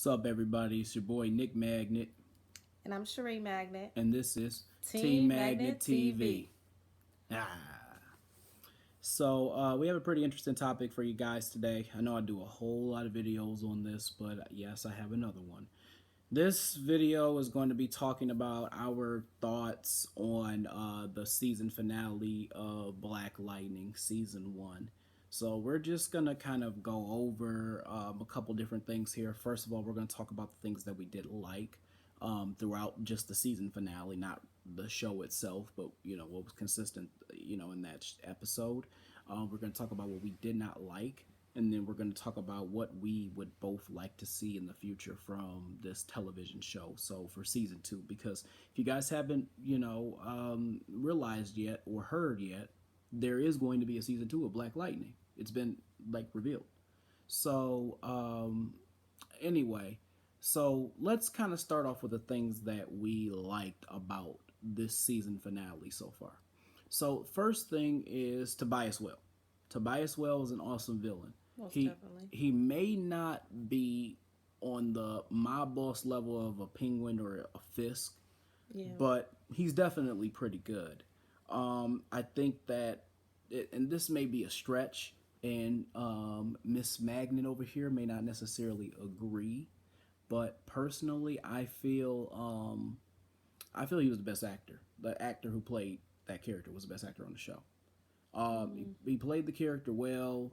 What's up, everybody? It's your boy Nick Magnet, And I'm Sheree Magnet. and this is Team Team Magnet Magnet TV. TV. Ah. So, we have a pretty interesting topic for you guys today. I know I do a whole lot of videos on this, but yes, I have another one. This video is going to be talking about our thoughts on the season finale of Black Lightning Season 1. So we're just going to kind of go over a couple different things here. First of all, we're going to talk about the things that we did like throughout just the season finale, not the show itself, but, what was consistent, in that episode. We're going to talk about what we did not like, and then we're going to talk about what we would both like to see in the future from this television show. So for season 2, because if you guys haven't, realized yet or heard yet, there is going to be a season 2 of Black Lightning. It's been like revealed. So anyway, so let's kind of start off with the things that we liked about this season finale so far. So first thing is Tobias Well. Tobias Well is an awesome villain. Most He definitely. he may not be on the mob boss level of a Penguin or a Fisk, Yeah. but he's definitely pretty good. I think that, and this may be a stretch, and Miss Magnet over here may not necessarily agree, but personally, I feel he was the best actor. The actor who played that character was the best actor on the show. He played the character well.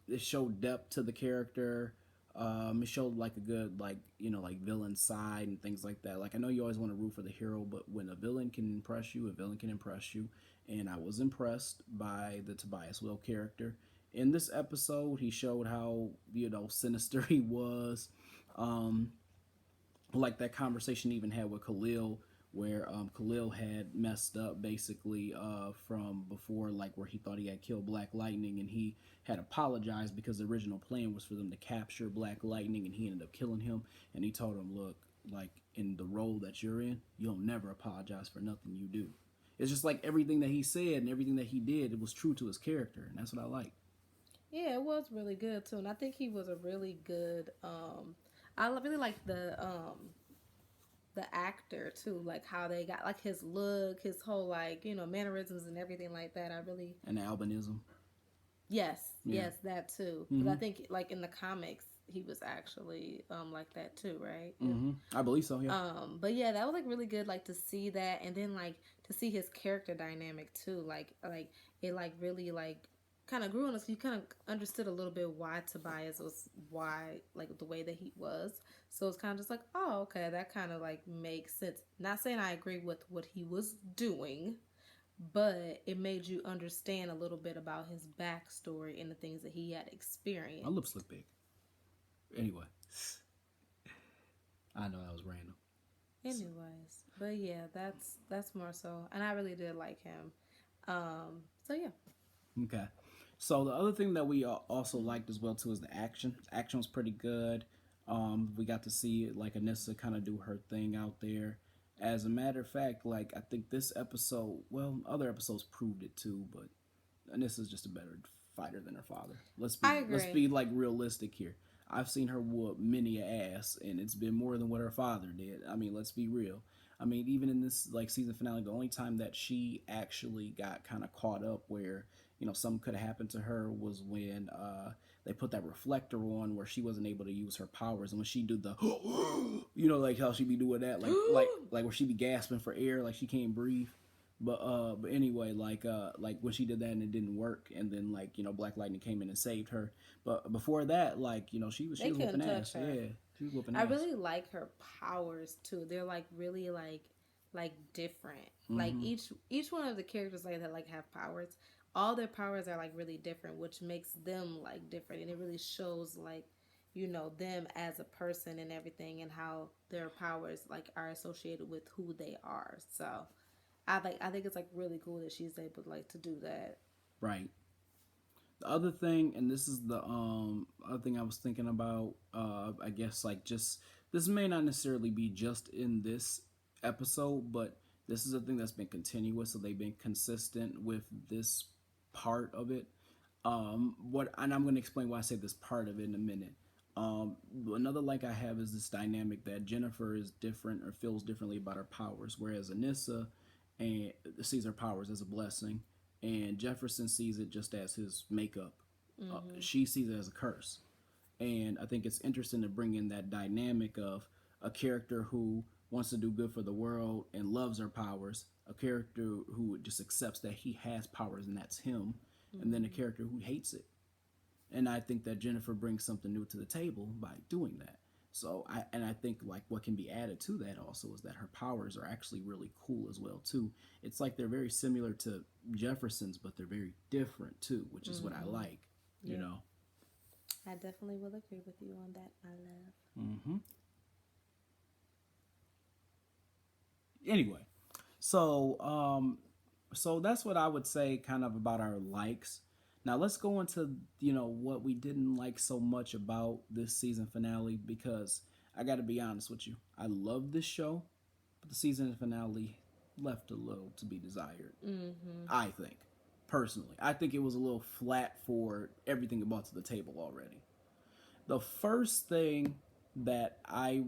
It showed depth to the character. It showed like a good like villain side and things like that. Like I know you always want to root for the hero, but when a villain can impress you, a villain can impress you. And I was impressed by the Tobias Will character. In this episode, he showed how sinister he was. Um, like that conversation even had with Khalil, where Khalil had messed up basically from before, like where he thought he had killed Black Lightning, and he had apologized because the original plan was for them to capture Black Lightning, and he ended up killing him. And he told him, "Look, like in the role that you're in, you'll never apologize for nothing you do." It's just like everything that he said and everything that he did, it was true to his character, and that's what I like. Yeah, it was really good too. And I think he was a really good really like the actor too, like how they got like his look, his whole like, mannerisms and everything like that. I really And the albinism, yes, yeah. yes, that too. Because I Mm-hmm. think like in the comics he was actually like that too, right? Yeah. Mm-hmm. I believe so. Yeah. But yeah, that was like really good, like to see that, and then like to see his character dynamic too, like it like really like kind of grew on us. You kind of understood a little bit why Tobias was why like the way that he was. So it's kind of just like, oh, okay, that kind of like makes sense. Not saying I agree with what he was doing, but it made you understand a little bit about his backstory and the things that he had My lips experienced. look big. Anyway, I know that was random. Anyways, but yeah, that's more so, and I really did like him. So yeah, Okay. So the other thing that we also liked as well too is the action. The action was pretty good. We got to see like Anissa kind of do her thing out there. As a matter of fact, like I think this episode, well, other episodes proved it too, but Anissa's just a better fighter than her father. Let's I be let's agree. be like realistic here. I've seen her whoop many a ass, and it's been more than what her father did. I mean, let's be real. I mean, even in this like season finale, the only time that she actually got kind of caught up where something could have happened to her was when they put that reflector on where she wasn't able to use her powers, and when she do the like how she be doing that, like where she be gasping for air, like she can't breathe. But anyway, like when she did that and it didn't work, and then Black Lightning came in and saved her. But before that, she They was couldn't whooping touch ass. her. Yeah, she was whooping I ass. really like her powers too. They're like really like different. Like Mm-hmm. each one of the characters like that like have powers. All their powers are like really different, which makes them like different, and it really shows like them as a person and everything, and how their powers like are associated with who they are. So I think it's like really cool that she's able like to do that. Right. The other thing, and this is the other thing I was thinking about, I guess like just this may not necessarily be just in this episode, but this is a thing that's been continuous, so they've been consistent with this part of it. What and I'm going to explain why I say this part of it in a minute. another like I have is this dynamic that Jennifer is different or feels differently about her powers, whereas Anissa and sees her powers as a blessing, and Jefferson sees it just as his makeup. She sees it as a curse, and I think it's interesting to bring in that dynamic of a character who wants to do good for the world and loves her powers, a character who just accepts that he has powers and that's him, and then a character who hates it. And I think that Jennifer brings something new to the table by doing that. So I think like what can be added to that also is that her powers are actually really cool as well too. It's like they're very similar to Jefferson's, but they're very different too, which is what I like. Yeah. You know. I definitely will agree with you on that, my love. Mm-hmm. Anyway, so that's what I would say kind of about our likes. Now let's go into what we didn't like so much about this season finale, because I got to be honest with you, I love this show, but the season finale left a little to be desired. I think personally, I think it was a little flat for everything it brought to the table already. The first thing that I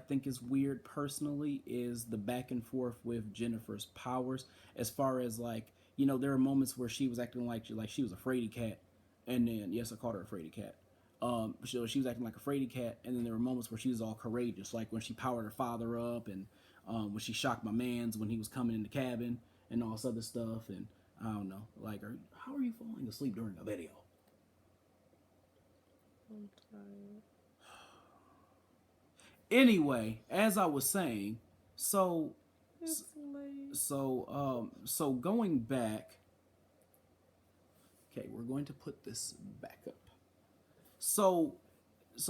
think is weird personally is the back and forth with Jennifer's powers, as far as like, there are moments where she was acting like she was a fraidy cat, and then yes, I called her a fraidy cat. So she was acting like a fraidy cat, and then there were moments where she was all courageous, like when she powered her father up, and when she shocked my man's when he was coming in the cabin, and all this other stuff. And I don't know, like, how are you falling asleep during a video? I'm tired. Anyway, as I was saying, so It's late. so going back. Okay, we're going to put this back up. So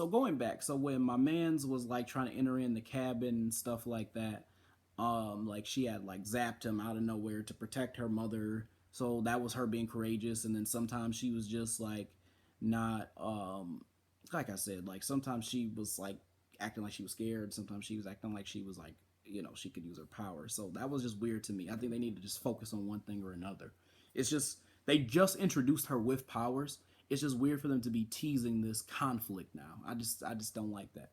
going back. So when my man's was like trying to enter in the cabin and stuff like that, like she had like zapped him out of nowhere to protect her mother. So that was her being courageous, and then sometimes she was just like not like I said, like sometimes she was like acting like she was scared. Sometimes she was acting like she was like, she could use her power. So that was just weird to me. I think they need to just focus on one thing or another. It's just, they just introduced her with powers. It's just weird for them to be teasing this conflict now. I just don't like that.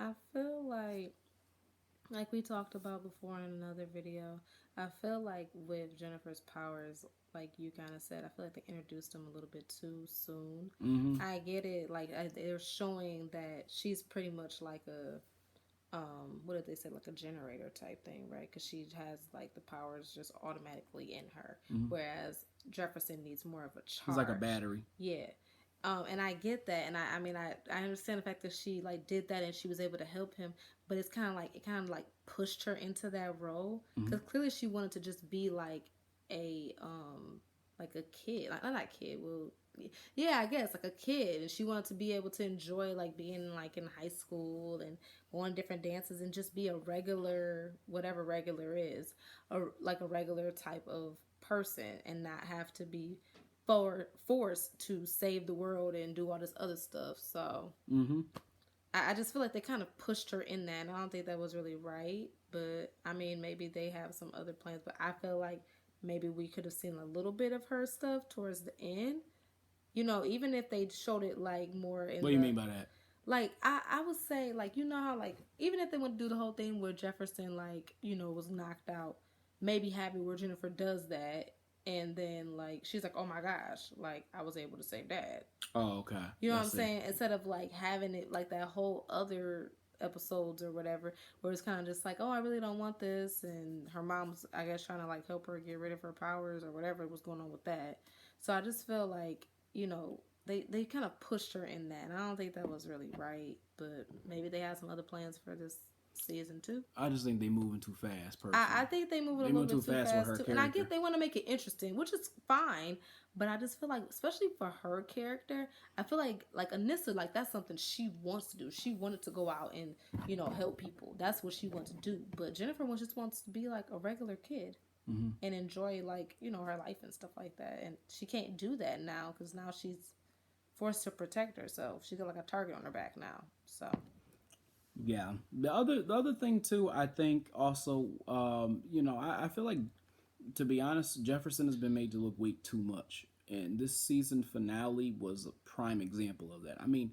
I feel like we talked about before in another video, I feel like with Jennifer's powers, like you kind of said, I feel like they introduced them a little bit too soon. I get it, like they're showing that she's pretty much like a what did they say, like a generator type thing, right? Because she has like the powers just automatically in her, whereas Jefferson needs more of a charge. It's like a battery. Yeah. And I get that, and I mean I understand the fact that she like did that and she was able to help him, but it's kind of like pushed her into that role, because clearly she wanted to just be like a kid, like not a kid, well, yeah, I guess like a kid, and she wanted to be able to enjoy like being like in high school and going to different dances and just be a regular, whatever regular is, or like a regular type of person, and not have to be forced to save the world and do all this other stuff. So I just feel like they kind of pushed her in that, and I don't think that was really right. But I mean, maybe they have some other plans, but I feel like maybe we could have seen a little bit of her stuff towards the end. Even if they showed it like more in What do you mean by that? Like I would say, like, how like even if they want to do the whole thing where Jefferson like was knocked out, maybe have it where Jennifer does that, and then like she's like, oh my gosh, like I was able to save Dad. Oh, okay. You know what I'm saying? Instead of like having it like that whole other episodes or whatever, where it's kind of just like, oh, I really don't want this, and her mom's, I guess, trying to like help her get rid of her powers or whatever was going on with that. So I just feel like they kind of pushed her in that, and I don't think that was really right. But maybe they have some other plans for this season 2. I just think they moving too fast. Personally, I think they moving a little bit too fast with her too. And I get they want to make it interesting, which is fine. But I just feel like, especially for her character, I feel like Anissa, like that's something she wants to do. She wanted to go out and help people. That's what she wants to do. But Jennifer just wants to be like a regular kid and enjoy like her life and stuff like that. And she can't do that now because now she's forced to protect herself. She got like a target on her back now. So. Yeah. The other thing too, I think also, I feel like, to be honest, Jefferson has been made to look weak too much, and this season finale was a prime example of that. I mean,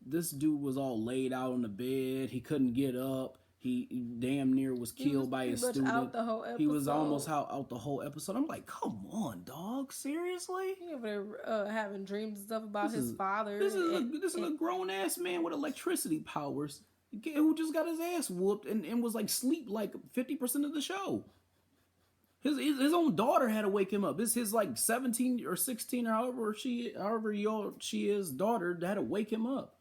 this dude was all laid out on the bed. He couldn't get up. He damn near was He was killed by pretty his much student. out the whole He was episode. almost out the whole episode. I'm like, come on, dog, seriously? He over there having dreams and stuff about his father. This is a grown ass man with electricity powers who just got his ass whooped and was like sleep like 50% of the show. His own daughter had to wake him up. His like 17 or 16 or however old she is daughter had to wake him up.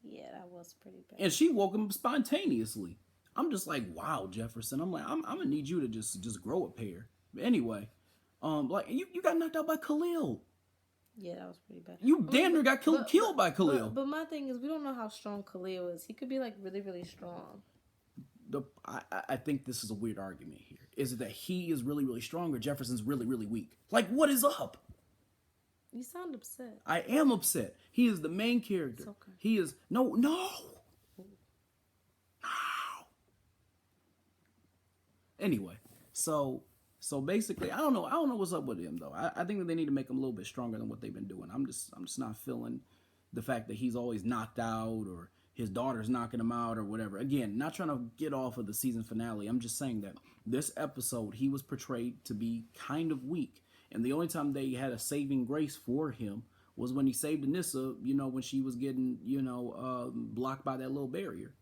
Yeah, that was pretty bad. And she woke him up spontaneously. I'm just like, wow, Jefferson. I'm like, I'm gonna need you to just grow a pair. But anyway, like you got knocked out by Khalil. Yeah, that was pretty bad. You damn near got killed by Khalil. But my thing is, we don't know how strong Khalil is. He could be like really, really strong. I think this is a weird argument here. Is it that he is really, really strong or Jefferson's really, really weak? Like, what is up? You sound upset. I am upset. He is the main character. It's okay. He is no. Anyway, so basically, I don't know what's up with him though. I think that they need to make him a little bit stronger than what they've been doing. I'm just not feeling the fact that he's always knocked out or his daughter's knocking him out or whatever. Again, not trying to get off of the season finale. I'm just saying that this episode he was portrayed to be kind of weak, and the only time they had a saving grace for him was when he saved Anissa. You know, when she was getting blocked by that little barrier.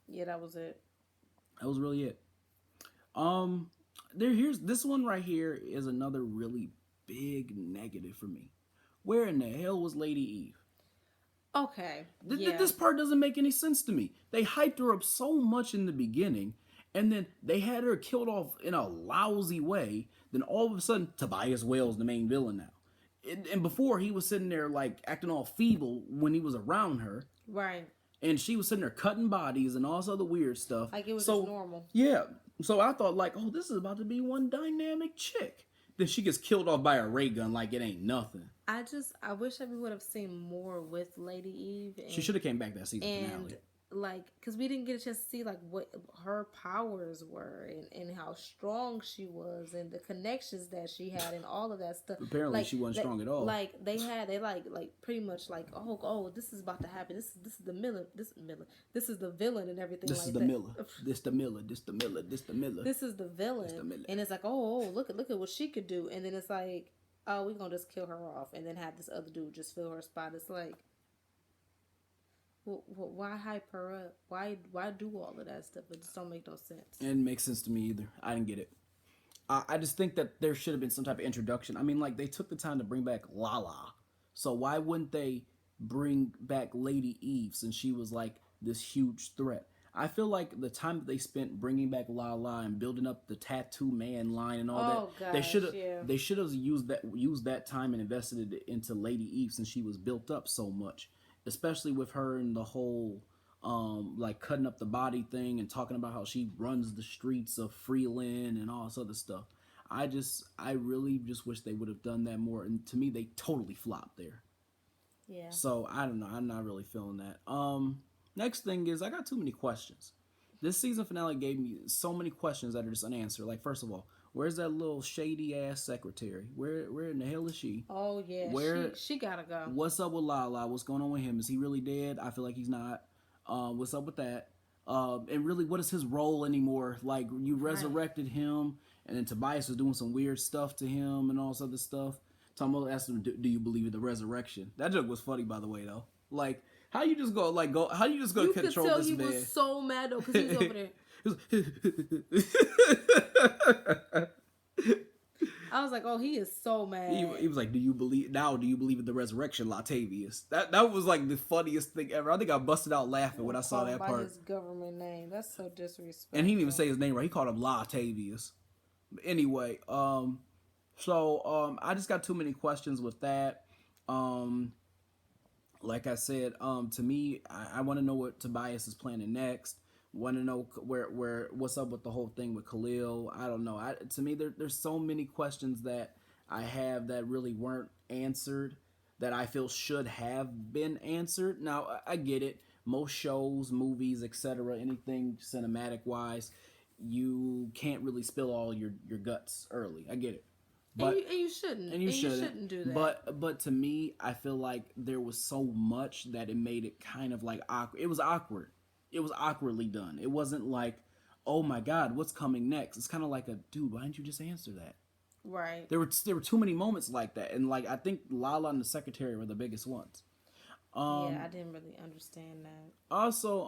Yeah, that was it. That was really it. Here's this one right here is another really big negative for me. Where in the hell was Lady Eve? Okay. This part doesn't make any sense to me. They hyped her up so much in the beginning, and then they had her killed off in a lousy way. Then all of a sudden, Tobias Whale's the main villain now. And before, he was sitting there like acting all feeble when he was around her. Right. And she was sitting there cutting bodies and all this other weird stuff. Like it was just normal. Yeah. So I thought like, oh, this is about to be one dynamic chick. Then she gets killed off by a ray gun like it ain't nothing. I wish we would have seen more with Lady Eve. And, she should have came back that season finale. Like, because we didn't get a chance to see like what her powers were and how strong she was and the connections that she had and all of that stuff. Apparently, like, she wasn't strong at all. Like they pretty much like oh this is about to happen. This is the Miller. This is the villain and everything. This like is the that. Miller. This the Miller. This the Miller. This the Miller. This is the villain. And it's like oh look at what she could do. And then it's like oh we're gonna just kill her off and then have this other dude just fill her spot. It's like. Well, why hype her up? Why do all of that stuff? It just don't make no sense. It didn't make sense to me either. I didn't get it. I just think that there should have been some type of introduction. I mean, like, they took the time to bring back Lala. So why wouldn't they bring back Lady Eve since she was, like, this huge threat? I feel like the time that they spent bringing back Lala and building up the Tattoo Man line and all that, they should have used that time and invested it into Lady Eve since she was built up so much. Especially with her and the whole, like cutting up the body thing and talking about how she runs the streets of Freeland and all this other stuff. I really just wish they would have done that more. And to me, they totally flopped there. Yeah. So I don't know. I'm not really feeling that. Next thing is I got too many questions. This season finale gave me so many questions that are just unanswered. Like, first of all, where's that little shady ass secretary? Where in the hell is she? Oh yeah, she gotta go. What's up with Lala? What's going on with him? Is he really dead? I feel like he's not. What's up with that? And really, what is his role anymore? Like, you resurrected him, and then Tobias was doing some weird stuff to him and all this other stuff. Tom asked him, "Do you believe in the resurrection?" That joke was funny, by the way, though. Like, how you just go? How you just go you control could tell this he man? was so mad though because he was over there. I was like, oh, he is so mad. He was like, do you believe in the resurrection, Latavius? That was like the funniest thing ever. I think I busted out laughing when I saw that part. His government name. That's so disrespectful. And he didn't even say his name right. He called him Latavius. But anyway, so I just got too many questions with that. Like I said, to me, I want to know what Tobias is planning next. Want to know where what's up with the whole thing with Khalil. I don't know. To me, there's so many questions that I have that really weren't answered that I feel should have been answered. Now, I get it. Most shows, movies, etc., anything cinematic wise, you can't really spill all your guts early. I get it. But and you shouldn't. and you shouldn't. Do that. But to me, I feel like there was so much that it made it kind of like awkward. It was awkward. It was awkwardly done. It wasn't like, oh my god, what's coming next? It's kind of like a dude. Why didn't you just answer that? Right. There were too many moments like that, and like I think Lala and the secretary were the biggest ones. Yeah, I didn't really understand that. Also,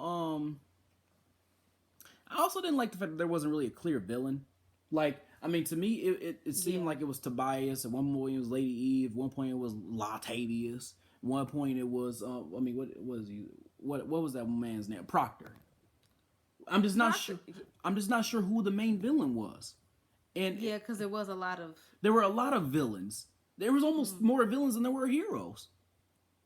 I also didn't like the fact that there wasn't really a clear villain. Like, I mean, to me, it seemed like it was Tobias. At one point, it was Lady Eve. At one point, it was Latavius. At one point, it was. I mean, what was he? What was that man's name? Proctor. I'm just not sure. I'm just not sure who the main villain was. And yeah, because there was a lot of. There were a lot of villains. There was almost more villains than there were heroes.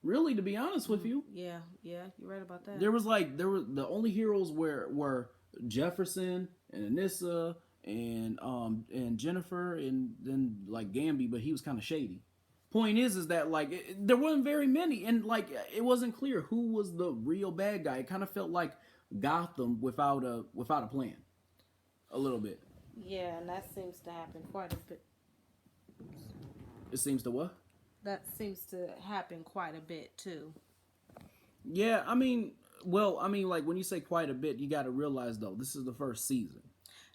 Really, to be honest with you. Yeah, you're right about that. There were the only heroes were Jefferson and Anissa and Jennifer and then like Gamby, but he was kind of shady. Point is that like there wasn't very many, and like it wasn't clear who was the real bad guy. It kind of felt like Gotham without a plan, a little bit. Yeah, and that seems to happen quite a bit. It seems to what? That seems to happen quite a bit too. Yeah, I mean, like when you say quite a bit, you got to realize though, this is the first season.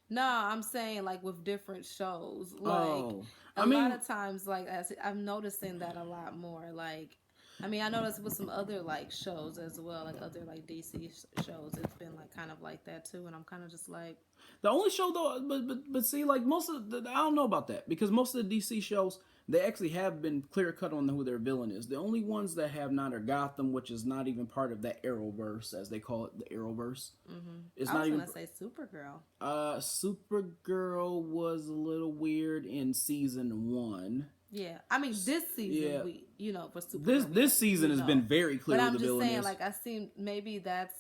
No, I'm saying like with different shows. Like a lot of times, like I'm noticing that a lot more. Like, I mean, I noticed with some other like shows as well, like other like DC shows. It's been like kind of like that too, and I'm kind of just like the only show though, but see, like most of I don't know about that because most of the DC shows they actually have been clear cut on who their villain is. The only ones that have not are Gotham, which is not even part of that Arrowverse, as they call it, the Arrowverse. Mm-hmm. It's I not was even. Gonna say Supergirl. Supergirl was a little weird in season 1. Yeah, I mean this season we, for Supergirl. This season has been very clear. But who I'm the just villain saying, is. like I see maybe that's.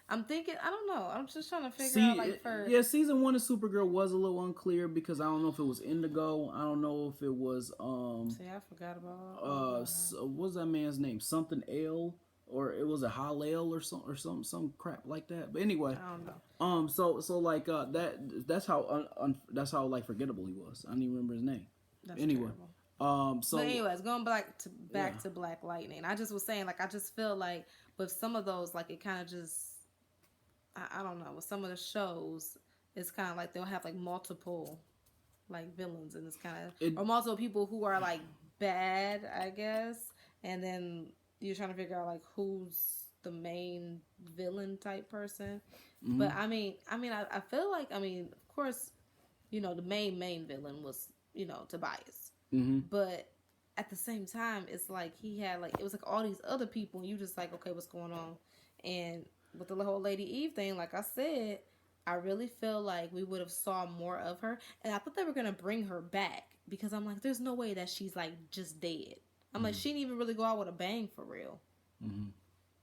I'm thinking, I don't know. I'm just trying to figure out, like, yeah, season 1 of Supergirl was a little unclear because I don't know if it was Indigo. I don't know if it was See, I forgot about. What's that man's name? Something L, or it was a Hal-El or some crap like that. But anyway, I don't know. So like that's how like forgettable he was. I don't even remember his name. That's anyway. Terrible. So but anyways, going back to Black Lightning. I just was saying, like, I just feel like with some of those, like, it kind of just. I don't know. With some of the shows, it's kind of like they'll have like multiple like villains, and it's kind of or multiple people who are like bad, I guess, and then you're trying to figure out like who's the main villain type person. Mm-hmm. But I mean, I feel like of course, the main villain was Tobias, mm-hmm. but at the same time, it's like he had like it was like all these other people, and you just like, okay, what's going on, and with the whole Lady Eve thing, like I said, I really feel like we would have saw more of her. And I thought they were going to bring her back because I'm like, there's no way that she's like just dead. I'm like, she didn't even really go out with a bang for real. Mm-hmm.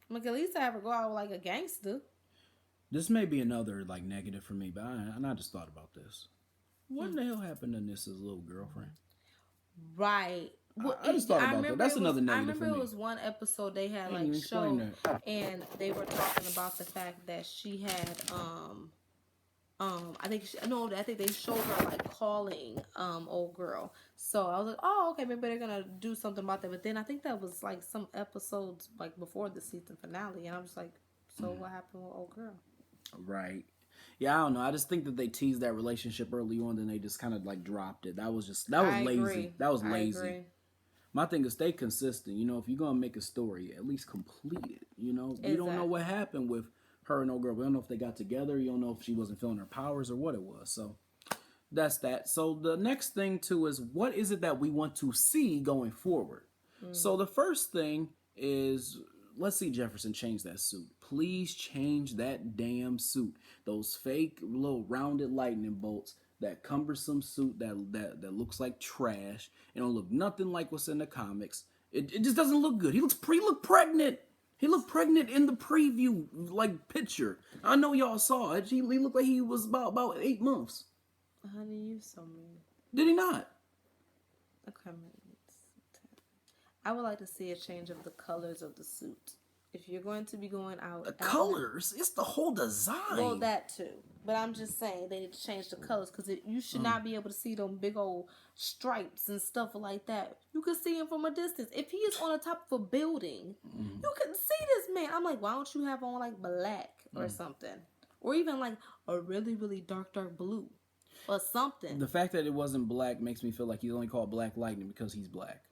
I'm like, at least I have her go out with like a gangster. This may be another like negative for me, but I just thought about this. What the hell happened to Nissa's little girlfriend? Right. Well, I just thought about that. That's another negative for me. I remember it was one episode they had like shown, and they were talking about the fact that she had I think they showed her like calling old girl. So I was like, oh, okay, maybe they're gonna do something about that. But then I think that was like some episodes like before the season finale, and I'm just like, so what happened with old girl? Right. Yeah, I don't know. I just think that they teased that relationship early on, then they just kind of like dropped it. That was lazy. Agree. That was I lazy. agree. My thing is stay consistent. If you're gonna make a story, at least complete it. We don't know what happened with her and old girl. We don't know if they got together. You don't know if she wasn't feeling her powers or what it was. So that's that. So the next thing too is what is it that we want to see going forward? So the first thing is let's see Jefferson change that suit. Please change that damn suit. Those fake little rounded lightning bolts. That cumbersome suit that looks like trash. It don't look nothing like what's in the comics. It just doesn't look good. He looked pregnant. He looked pregnant in the preview like picture. I know y'all saw it. He looked like he was about 8 months. Honey, you so mean. Did he not? Okay, I would like to see a change of the colors of the suit. if you're going to be going out, The colors, it's the whole design. Well, that too. But I'm just saying they need to change the colors because you should not be able to see them big old stripes and stuff like that. You can see him from a distance. If he is on the top of a building, you can see this man. I'm like, why don't you have on like black or something? Or even like a really, really dark blue or something. The fact that it wasn't black makes me feel like he's only called Black Lightning because he's black.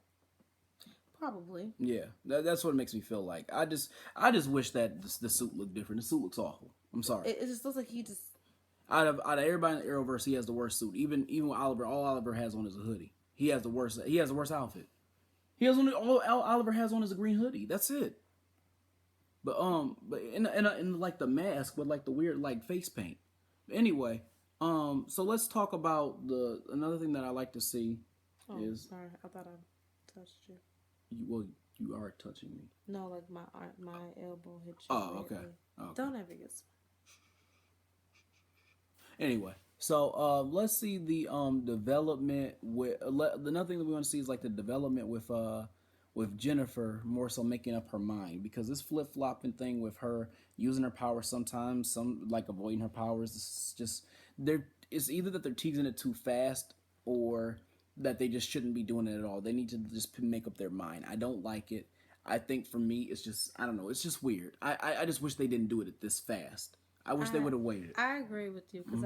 Probably. Yeah, that's what it makes me feel like. I just wish that the suit looked different. The suit looks awful. I'm sorry. It just looks like he just... Out of everybody in the Arrowverse, he has the worst suit. Even with Oliver, all Oliver has on is a hoodie. He has the worst outfit. All Oliver has on is a green hoodie. That's it. But in like the mask with like the weird like face paint. Anyway, so let's talk about another thing that I like to see is... Sorry, I thought I touched you. You are touching me. No, like my elbow hit you. Oh, okay. Don't ever get... Anyway, so let's see the development with another thing that we want to see is like the development with Jennifer more so making up her mind, because this flip-flopping thing with her using her powers sometimes, some like avoiding her powers, it's just it's either that they're teasing it too fast or that they just shouldn't be doing it at all. They need to just make up their mind. I don't like it. I think for me it's just, I don't know, it's just weird. I just wish they didn't do it this fast. I wish they would have waited. I agree with you because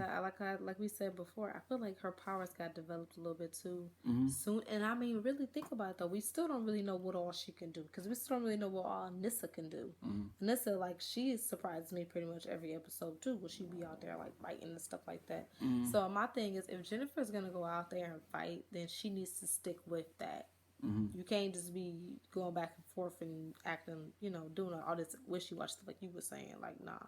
like we said before, I feel like her powers got developed a little bit too soon. And I mean, really think about it though. We still don't really know what all she can do because we still don't really know what all Nyssa can do. Nyssa, like, she surprises me pretty much every episode too, where she be out there like fighting and stuff like that. So my thing is, if Jennifer's gonna go out there and fight, then she needs to stick with that. You can't just be going back and forth and acting, doing all this wishy-washy stuff like you were saying. Like, nah.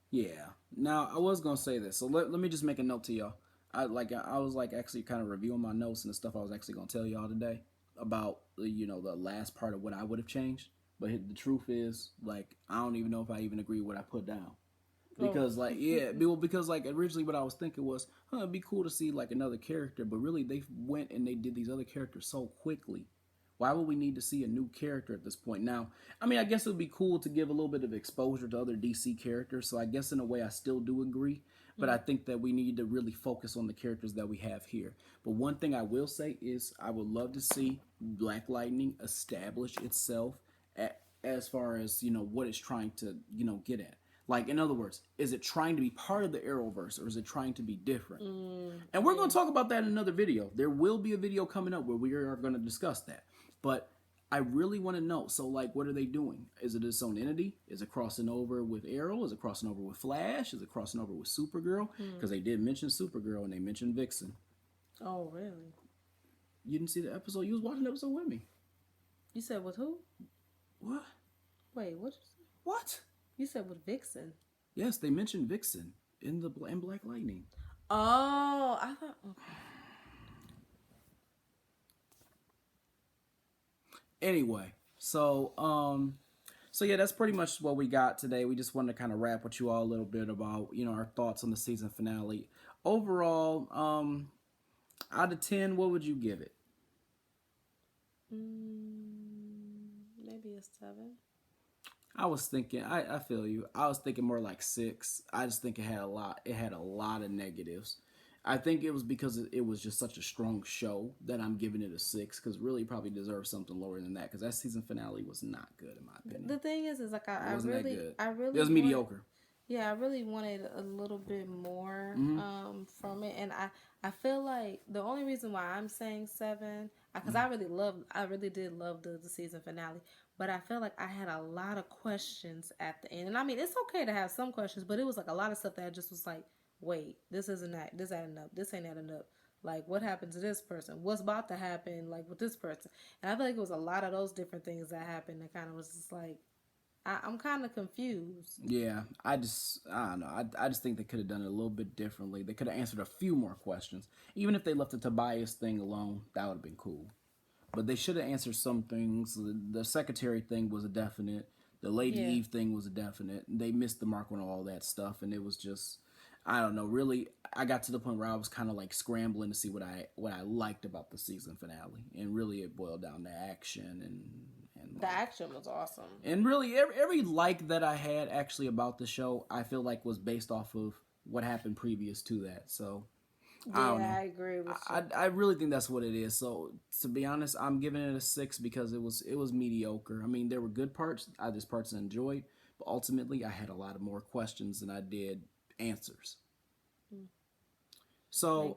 Yeah. Now, I was going to say this. So let me just make a note to y'all. I was actually kind of reviewing my notes and the stuff I was actually going to tell y'all today about, the last part of what I would have changed. But the truth is, like, I don't even know if I even agree with what I put down. Because, because originally what I was thinking was, it'd be cool to see, like, another character. But really, they went and they did these other characters so quickly. Why would we need to see a new character at this point? Now, I mean, I guess it would be cool to give a little bit of exposure to other DC characters. So I guess in a way I still do agree. But I think that we need to really focus on the characters that we have here. But one thing I will say is I would love to see Black Lightning establish itself as far as, what it's trying to, get at. Like, in other words, is it trying to be part of the Arrowverse or is it trying to be different? And we're going to talk about that in another video. There will be a video coming up where we are going to discuss that. But I really want to know. So, like, what are they doing? Is it its own entity? Is it crossing over with Arrow? Is it crossing over with Flash? Is it crossing over with Supergirl? Because they did mention Supergirl and they mentioned Vixen. Oh, really? You didn't see the episode? You was watching the episode with me. You said with who? What? Wait, what? What? You said with Vixen. Yes, they mentioned Vixen in Black Lightning. Oh, I thought... Okay. Anyway, so yeah, that's pretty much what we got today. We just wanted to kind of wrap with you all a little bit about, our thoughts on the season finale. Overall, out of 10, what would you give it? Maybe a 7. I was thinking, I feel you. I was thinking more like 6. I just think it had a lot of negatives. I think it was because it was just such a strong show that I'm giving it a 6, because really probably deserves something lower than that, because that season finale was not good in my opinion. The thing is like I wasn't really, that good. I really it was mediocre. Yeah, I really wanted a little bit more from it, and I feel like the only reason why I'm saying 7, because I really did love the season finale, but I feel like I had a lot of questions at the end, and I mean it's okay to have some questions, but it was like a lot of stuff that I just was like, wait, this ain't enough. This ain't enough. Like, what happened to this person? What's about to happen, like, with this person? And I feel like it was a lot of those different things that happened that kind of was just like, I'm kind of confused. Yeah, I don't know. I just think they could have done it a little bit differently. They could have answered a few more questions. Even if they left the Tobias thing alone, that would have been cool. But they should have answered some things. The secretary thing was a definite. The Lady Eve thing was a definite. They missed the mark on all that stuff, and it was just... I don't know, really, I got to the point where I was kind of like scrambling to see what I liked about the season finale. And really it boiled down to action And The action was awesome. And really, every like that I had actually about the show, I feel like was based off of what happened previous to that. So I don't know. I agree with you. I really think that's what it is. So to be honest, I'm giving it a 6 because it was mediocre. I mean, there were good parts. There's parts I enjoyed, but ultimately, I had a lot of more questions than I did answers. So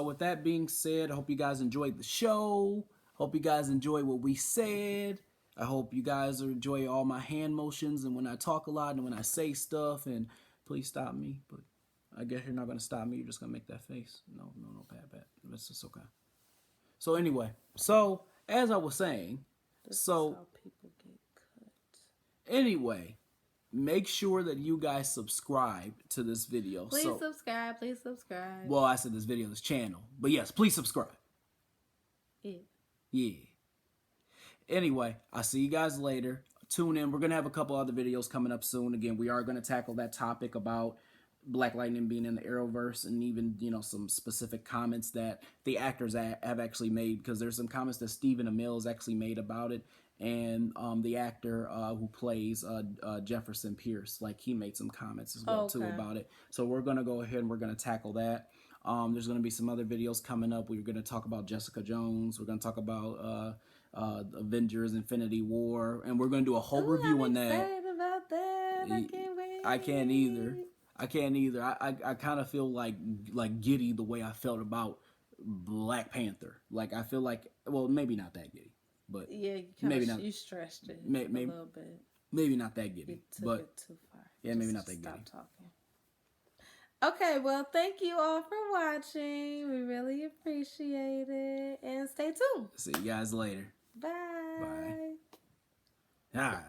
with that being said, I hope you guys enjoyed the show. Hope you guys enjoy what we said. I hope you guys enjoy all my hand motions and when I talk a lot and when I say stuff. And please stop me. But I guess you're not going to stop me. You're just going to make that face. No, Pat. That's just okay. So anyway, so as I was saying, This is how people get cut. Anyway, make sure that you guys subscribe to this video. Please subscribe. Please subscribe. Well, I said this video, this channel. But yes, please subscribe. Yeah. Anyway, I'll see you guys later. Tune in. We're going to have a couple other videos coming up soon. Again, we are going to tackle that topic about Black Lightning being in the Arrowverse and even, some specific comments that the actors have actually made, because there's some comments that Stephen Amell has actually made about it. And the actor who plays Jefferson Pierce, like, he made some comments as well, too, about it. So we're going to go ahead and we're going to tackle that. There's going to be some other videos coming up. We're going to talk about Jessica Jones. We're going to talk about Avengers Infinity War. And we're going to do a whole review on that. I'm excited about that. I can't wait. I can't either. I kind of feel like giddy the way I felt about Black Panther. Like, I feel like, well, maybe not that giddy. But yeah, you stretched it a little bit. Maybe not that giddy. You took but it too far. Yeah, maybe not that giddy. Stop talking. Okay, well, thank you all for watching. We really appreciate it. And stay tuned. See you guys later. Bye. Bye. Ah.